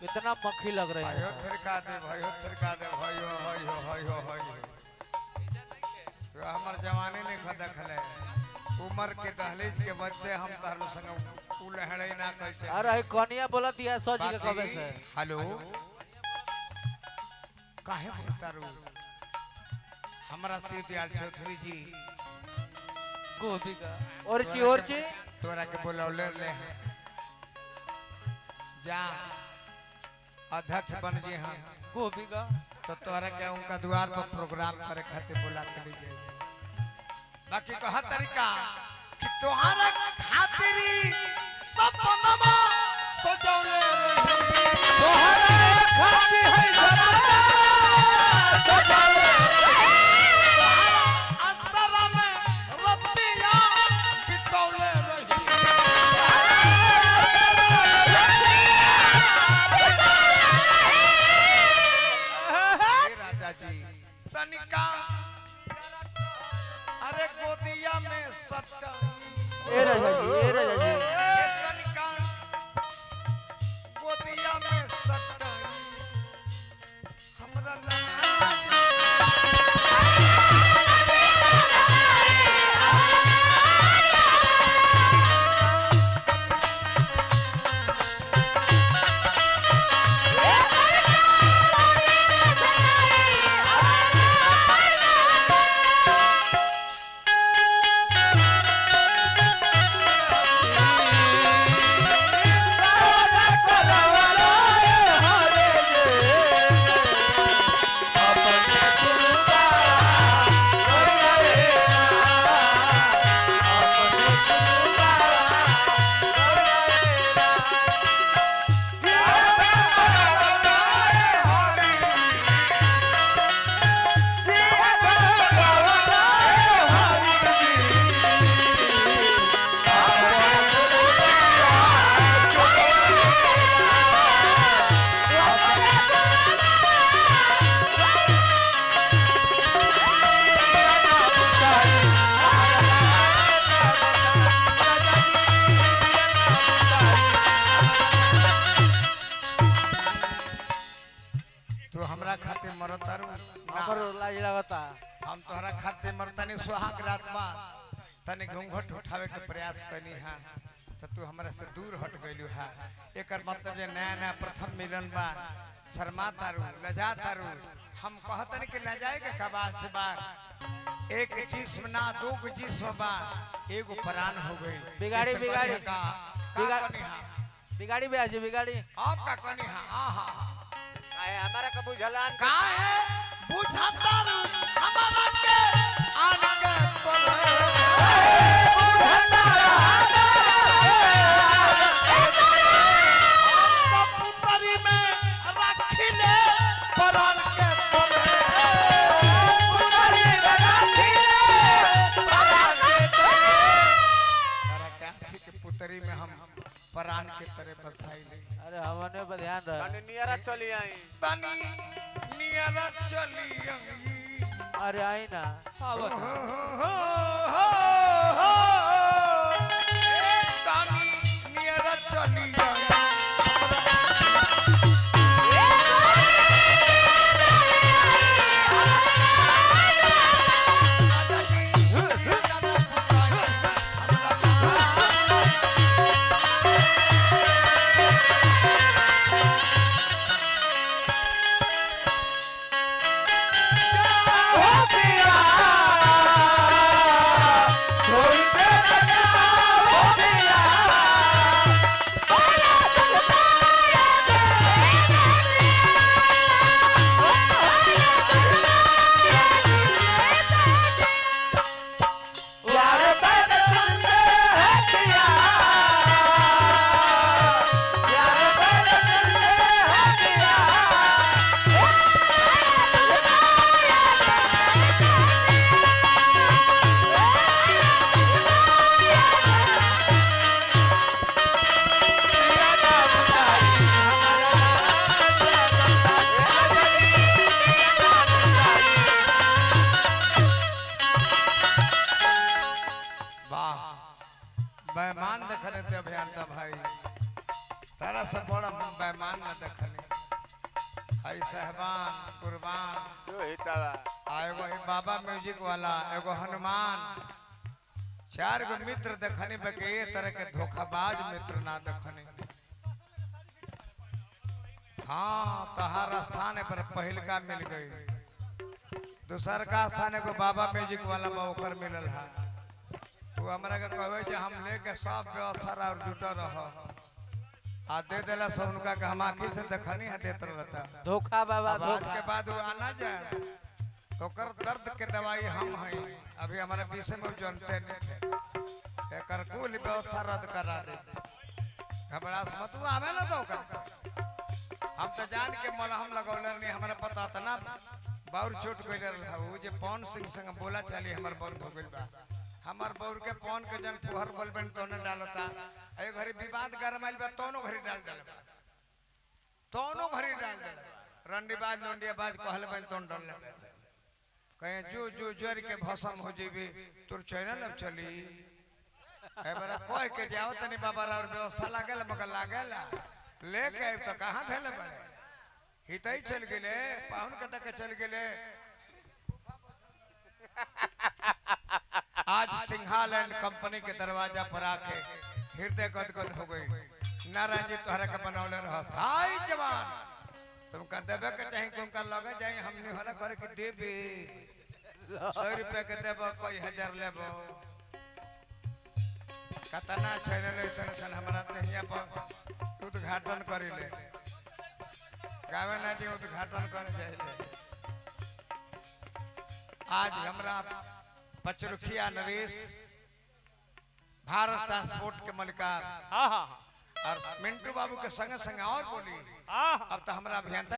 कितना मक्खी लग रहे हैं। थिरका दे भाइयों, थिरका दे भाइयों। तो हमार जवानी नहीं खदा खले उम्र के दहलीज के बच्चे हम तार संग उलहड़े ना कर चले। अरे कनिया बोला दिया सौ जी के कबे से। हेलो काहे बोलतारू हमरा से दयाल चौधरी जी गोभी का और ची तोरा के बुलौले ले जा अध्यक्ष बन जी हां गोभी का तो तोरा के उनका द्वार पर प्रोग्राम करे खातिर बुला के लीजिए। बाकी कहा तरीका कि तोहरा खातिरी सपनमा सजौले रही तोहरा खाती है सपना सजौले असरा में रतिया बितौले रही। राजा जी तनिका अरे गोदिया में सट्टा ए राजा जी तनिका गोदिया में सट्टा हमरा खातिर मरतारू हमर लाज लगता। हम तोहरा खातिर मरतानी सुहाग रात बा तने घूंघट उठावे के प्रयास कनी हां तो तू हमरा से दूर हट गइलू हां। एकर मतलब जे नया नया प्रथम मिलन बा शर्मा तारू लजा तारू। हम कहतनी कि न जाए के कबास से बा एक जिस्म ना दो जिस्म बा एगो प्राण हो गई। बिगाड़ी बिगाड़ी भी आज बिगाड़ी आपका कनी हां आहा हमारा का बुझलान का है बुझतारू हमारा के आन के बोले पुतरी में रखिले परान के बोले पुतरी में रखिले परान के तारा के पुतरी में हम परान के तरह बसाइले। अरे हमने पर ध्यान रह तनी नियरा चली आई तनी नियरा चली आई। अरे आई ना तनी नियरा चली आई। बेमान देखने ते अभियंता भाई तारा से बड़ा बेमान न देखने। भाई साहबान कुर्बान जो हितावा एगो ही बाबा म्यूजिक वाला एगो हनुमान 4 गो मित्र देखनी बके ये तरह के धोखाबाज मित्र ना देखनी। हाँ तहार स्थान पर पहिलका मिल गई, दूसर का स्थान एगो बाबा म्यूजिक वाला ओकर मिलल है। तू हमरा के कहवे जे हम लेके सब व्यवस्था और जुटा रह आ दे देला सब उनका के हम आखिर से देखनी है देत रहता धोखा बाबा अब आज धोखा। के बाद वो आना जाए ओकर दर्द के दवाई हम हैं। अभी हमारे विषय में जानते नहीं थे, एकर कुल व्यवस्था रद्द करा दे। घबरास मत तू आवे ना तो कर हम तो जान के मलहम लगौले नहीं, हमरा पता था ना बाउर चोट गइल रहा वो जे पवन सिंह संग बोला चली हमर बंद हो गइल बा। हमर बौर के पवन के जन पुहर बोलबन तोने डालता ए घरी विवाद गरमाइल बा तोनो घरी डाल देलबा, तोनो घरी डाल देलबा। रंडीबाज लोंडियाबाज कहल बन तोन डाल ले कहे जो जो जर के भस्म हो जेबे तोर चैनल अब चली ए बरा कह के जाओ तनी बाबा और व्यवस्था लागल मगर लागल लेके आइब तो कहां धैले बड़े हितई चल गेले पाहुन के तक चल गेले। आज सिंहालैंड कंपनी के दरवाजा पर आके हृदय गदगद हो गई। नारायण जी तोहरा के बनौले रह हाय जवान तुमका देबे के चाहे तुमका लगे जाए हमने हला करे के देबे 100 रुपया के देबो कोई 1000 लेबो कतना चैनल ऐसन हमरा तहिया पर उद्घाटन करिले गावे ना जी उद्घाटन करे जाइले। आज हमरा पचरुखिया नरेश भारत ट्रांसपोर्ट के मलिकार और मिंटू बाबू के संगे संगे और बोली अब तो हमारा अभियंता